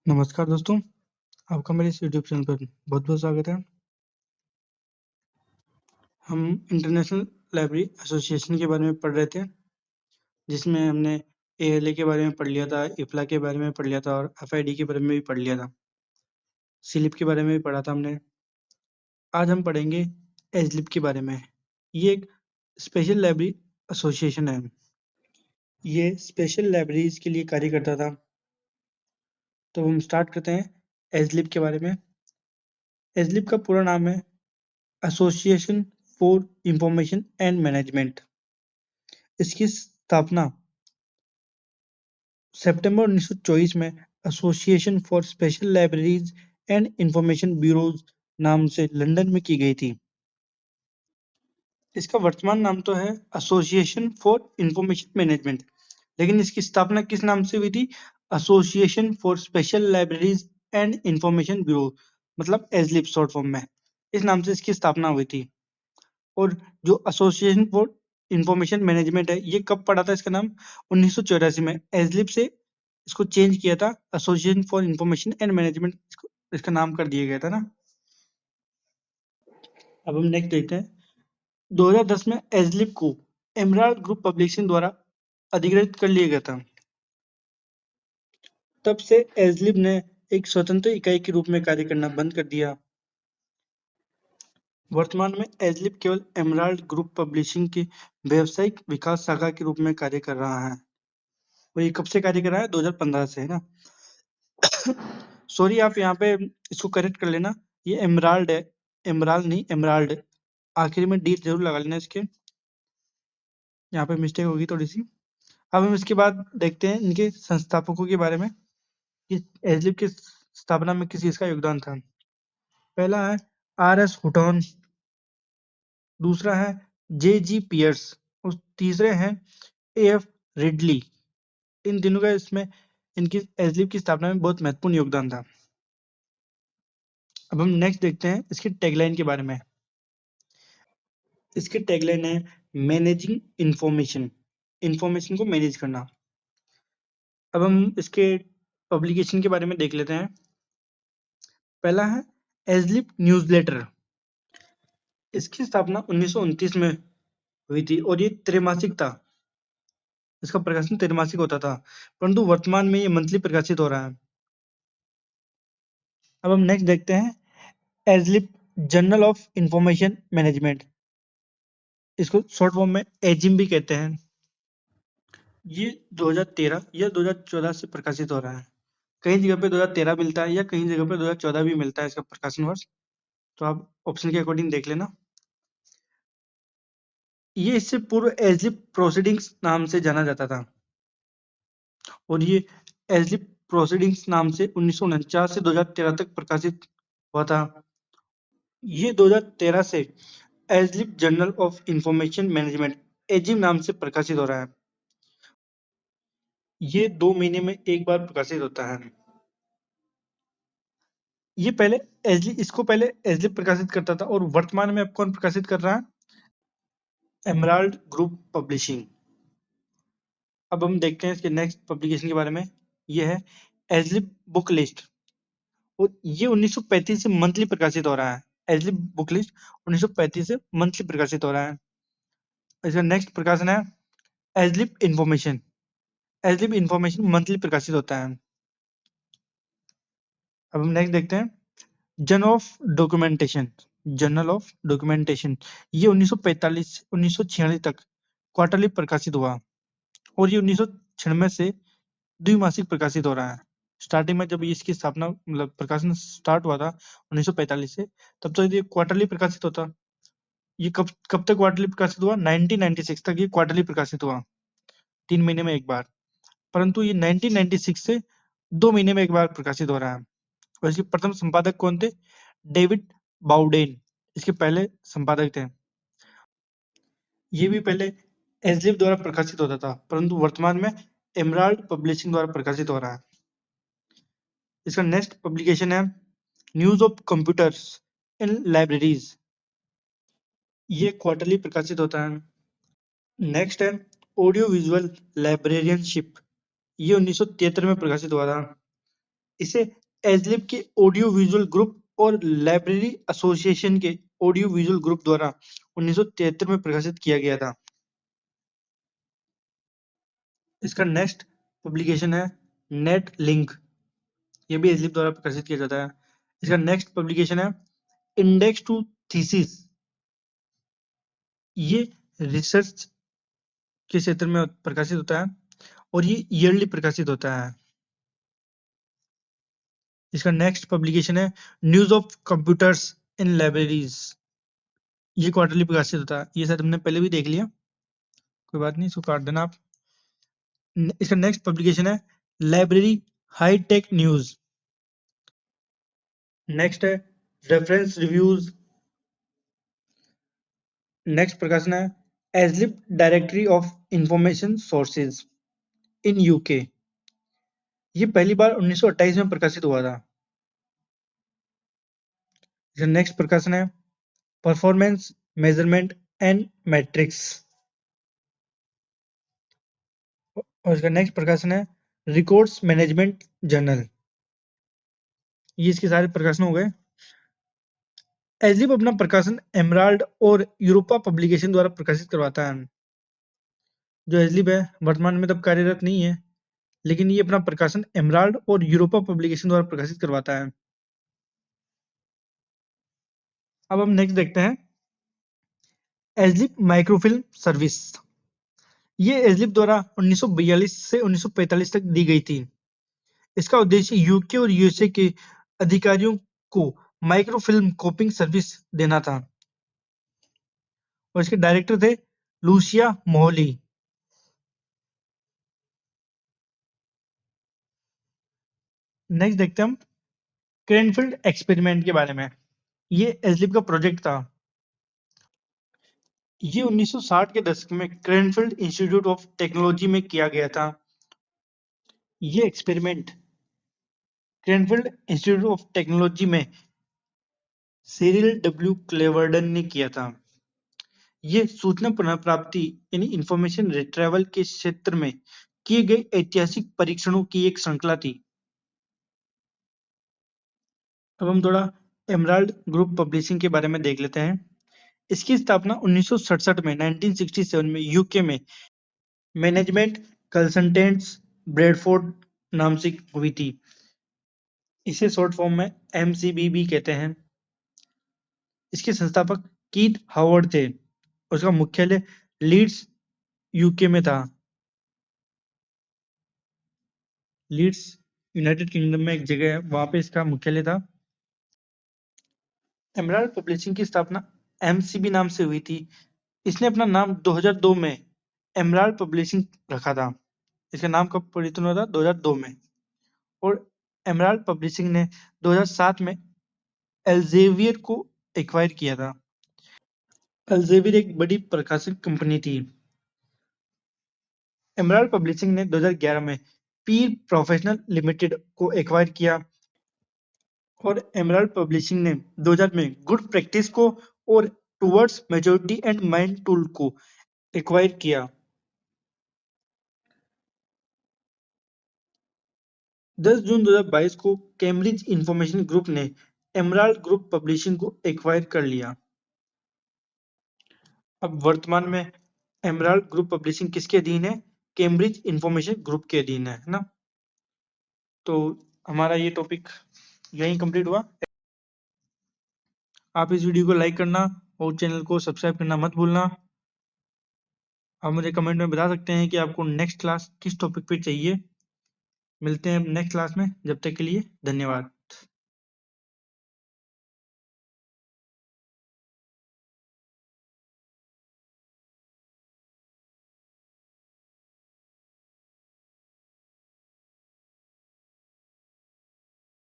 नमस्कार दोस्तों, आपका मेरे इस यूट्यूब चैनल पर बहुत-बहुत स्वागत है। हम इंटरनेशनल लाइब्रेरी एसोसिएशन के बारे में पढ़ रहे थे, जिसमें हमने एएलए के बारे में पढ़ लिया था, इफ्ला के बारे में पढ़ लिया था और एफआईडी के बारे में भी पढ़ लिया था। सीलिप के बारे में भी पढ़ा था हमने। आज हम पढ़ेंगे एजलिप के बारे में। ये एक स्पेशल लाइब्रेरी एसोसिएशन है। ये स्पेशल लाइब्रेरीज के लिए कार्य करता था। तो हम स्टार्ट करते हैं एजलिप के बारे में। एजलिप का पूरा नाम है association for information and management. इसकी स्थापना सितंबर 1924 में association for special libraries and information bureaus नाम से लंदन में की गई थी। इसका वर्तमान नाम तो है एसोसिएशन फॉर इंफॉर्मेशन मैनेजमेंट, लेकिन इसकी स्थापना किस नाम से हुई थी? Association for special libraries and information bureau, मतलब एजलिप शॉर्ट फॉर्म में। इस नाम से इसकी स्थापना हुई थी। और जो एसोसिएशन फॉर इंफॉर्मेशन मैनेजमेंट है, ये कब पड़ा था इसका नाम? 1984 में एजलिप से इसको चेंज किया था, association for information and management इसका नाम कर दिया गया था ना। अब हम नेक्स्ट देखते हैं। 2010 में एजलिप को एमराल्ड ग्रुप पब्लिशिंग द्वारा अधिग्रहित कर लिया गया था। तब से एजलिप ने एक स्वतंत्र इकाई के रूप में कार्य करना बंद कर दिया। वर्तमान में एजलिप केवल एमराल्ड ग्रुप पब्लिशिंग की व्यावसायिक विकास शाखा के रूप में कार्य कर रहा है। और ये कब से कार्य कर रहा है? 2015 से, है ना। सॉरी, आप यहाँ पे इसको करेक्ट कर लेना, ये एमराल्ड है, एमराल्ड नहीं एमराल्ड। आखिर में डी जरूर लगा लेना इसके, यहाँ पे मिस्टेक होगी थोड़ी सी। अब हम इसके बाद देखते हैं इनके संस्थापकों के बारे में कि एजलिप की स्थापना में किस चीज का योगदान था। पहला है आर.एस. हुटॉन, दूसरा है जे.जी. पियर्स और तीसरे हैं ए.एफ. रिडली। इन तीनों का इसमें इनकी एजलिप की स्थापना में बहुत महत्वपूर्ण योगदान था। अब हम नेक्स्ट देखते हैं इसकी टैगलाइन के बारे में। इसकी टैगलाइन है मैनेजिंग इंफॉर्मेशन, इंफॉर्मेशन को मैनेज करना। अब हम इसके पब्लिकेशन के बारे में देख लेते हैं। पहला है एजलिप न्यूज़लेटर। इसकी स्थापना 1929 में हुई थी और ये त्रैमासिक था। इसका प्रकाशन त्रैमासिक होता था, परंतु वर्तमान में ये मंथली प्रकाशित हो रहा है। अब हम नेक्स्ट देखते हैं एजलिप जर्नल ऑफ इंफॉर्मेशन मैनेजमेंट। इसको शॉर्ट फॉर्म में एजिम भी कहते हैं। ये 2013 या 2014 से प्रकाशित हो रहा है। कई जगह पे 2013 मिलता है या कहीं जगह पे 2014 भी मिलता है इसका प्रकाशन वर्ष, तो आप ऑप्शन के अकॉर्डिंग देख लेना। ये इससे पूर्व एजलिप प्रोसीडिंग्स नाम से जाना जाता था और ये एजलिप प्रोसीडिंग्स नाम से 1949 से 2013 तक प्रकाशित हुआ था। ये 2013 से एजलिप जर्नल ऑफ इंफॉर्मेशन मैनेजमेंट एजिम नाम से प्रकाशित हो रहा है। ये 2 महीने में एक बार प्रकाशित होता है। ये पहले इसको पहले एजलिप प्रकाशित करता था और वर्तमान में अब कौन प्रकाशित कर रहा है? Emerald group publishing. अब हम देखते हैं इसके नेक्स्ट पब्लिकेशन के बारे में। ये है एजलिप बुक लिस्ट और ये 1935 से मंथली प्रकाशित हो रहा है। एजलिप बुक लिस्ट 1935 से मंथली प्रकाशित हो रहा है। इसका नेक्स्ट प्रकाशन है एजलिप इंफॉर्मेशन। एजलिप इंफॉर्मेशन मंथली प्रकाशित होता है। अब हम नेक्स्ट देखते हैं journal of documentation. Journal of documentation ये 1945 से 1946 तक क्वार्टरली प्रकाशित हुआ और ये 1996 से द्विमासिक प्रकाशित हो रहा है। स्टार्टिंग में जब इसकी स्थापना मतलब प्रकाशन स्टार्ट हुआ था 1945 से, तब तो ये क्वार्टरली प्रकाशित होता। ये कब कब तक क्वार्टरली प्रकाशित हुआ? 1996 तक ये क्वार्टरली प्रकाशित हुआ, 3 महीने में एक बार। परंतु ये 1996 से 2 महीने में एक बार प्रकाशित हो रहा है। और इसके प्रथम संपादक कौन थे? डेविड बाउडेन इसके पहले संपादक थे। ये भी पहले एजलिप द्वारा प्रकाशित होता था, परंतु वर्तमान में एमराल्ड पब्लिशिंग द्वारा प्रकाशित हो रहा है। इसका नेक्स्ट पब्लिकेशन है news of computers in libraries. ये क्वार्टरली प्रकाशित होता है। नेक्स्ट है ऑडियो विजुअल लाइब्रेरियनशिप। ये 1973 में प्रकाशित हुआ था। इसे एजलिब के ऑडियो विजुअल ग्रुप और लाइब्रेरी एसोसिएशन के ऑडियो विजुअल ग्रुप द्वारा 1973 में प्रकाशित किया गया था। इसका नेक्स्ट पब्लिकेशन है नेट लिंक, ये भी एजलिब द्वारा प्रकाशित किया जाता है। इसका नेक्स्ट पब्लिकेशन है इंडेक्स टू थीसिस, ये रिसर्च के क्षेत्र में प्रकाशित होता है और ये ईयरली प्रकाशित होता है। इसका नेक्स्ट पब्लिकेशन है news of computers in libraries, ये क्वार्टरली प्रकाशित होता है। ये शायद हमने पहले भी देख लिया, कोई बात नहीं, इसको काट देना आप। इसका नेक्स्ट पब्लिकेशन है Library Hi Tech News. Next है रेफरेंस रिव्यूज। नेक्स्ट प्रकाशन है Aslib Directory of Information Sources in UK, ये पहली बार 1928 में प्रकाशित हुआ था। इसका नेक्स्ट प्रकाशन है परफॉर्मेंस मेजरमेंट एंड मैट्रिक्स, और इसका नेक्स्ट प्रकाशन है रिकॉर्ड्स मैनेजमेंट जर्नल। ये इसके सारे प्रकाशन हो गए। एजलिब अपना प्रकाशन एमराल्ड और यूरोपा पब्लिकेशन द्वारा प्रकाशित करवाता है। जो एजलिब है वर्तमान में तब कार्यरत नहीं है, लेकिन ये अपना प्रकाशन एमराल्ड और यूरोपा पब्लिकेशन द्वारा प्रकाशित करवाता है। अब हम नेक्स्ट देखते हैं एजलिब माइक्रोफिल्म सर्विस। ये एजलिब द्वारा 1942 से 1945 तक दी गई थी। इसका उद्देश्य यूके और यूएसए के अधिकारियों को माइक्रोफिल्म कॉपिंग सर्विस देना था, और इसके डायरेक्टर थे लूसिया मोहली। नेक्स्ट देखते हैं हम क्रेनफील्ड एक्सपेरिमेंट के बारे में। ये एजलिब का प्रोजेक्ट था। ये 1960 के दशक में क्रेनफील्ड इंस्टीट्यूट ऑफ टेक्नोलॉजी में किया गया था। ये एक्सपेरिमेंट क्रेनफील्ड इंस्टीट्यूट ऑफ टेक्नोलॉजी में सिरिल डब्ल्यू क्लेवर्डन ने किया था। ये सूचना पुनर्प्राप्ति यानी इंफॉर्मेशन रिट्रीवल के क्षेत्र में किए गए ऐतिहासिक परीक्षणों की एक श्रृंखला थी। अब हम थोड़ा एमराल्ड ग्रुप पब्लिशिंग के बारे में देख लेते हैं। इसकी स्थापना 1967 में 1967 में यूके में मैनेजमेंट कंसल्टेंट्स ब्रेडफोर्ड नाम से हुई थी। इसे शॉर्ट फॉर्म में एमसीबी कहते हैं। इसके संस्थापक कीथ हावर्ड थे। उसका मुख्यालय लीड्स यूके में था। लीड्स यूनाइटेड किंगडम में एक जगह है, वहां पे इसका मुख्यालय था। एमराल्ड पब्लिशिंग की स्थापना एमसीबी नाम से हुई थी। इसने अपना नाम 2002 में एमराल्ड पब्लिशिंग रखा था। इसका नाम कब परिवर्तन हुआ था? 2002 में। और एमराल्ड पब्लिशिंग ने 2007 में एल्जेवियर को एक्वायर किया था। एल्जेवियर एक बड़ी प्रकाशक कंपनी थी। एमराल्ड पब्लिशिंग ने 2011 में पीर प्रोफेशनल लिमिटेड को एक्वायर किया, और एमराल्ड पब्लिशिंग ने 2000 में गुड प्रैक्टिस को और towards majority and mind tool को एक्वायर किया। 10 जून 2022 को कैम्ब्रिज इंफॉर्मेशन ग्रुप ने एमराल्ड ग्रुप पब्लिशिंग को एक्वायर कर लिया। अब वर्तमान में एमराल्ड ग्रुप पब्लिशिंग किसके अधीन है? कैम्ब्रिज इंफॉर्मेशन ग्रुप के अधीन है ना। तो हमारा ये टॉपिक यहीं कंप्लीट हुआ। आप इस वीडियो को लाइक करना और चैनल को सब्सक्राइब करना मत भूलना। आप मुझे कमेंट में बता सकते हैं कि आपको नेक्स्ट क्लास किस टॉपिक पे चाहिए। मिलते हैं नेक्स्ट क्लास में, जब तक के लिए धन्यवाद।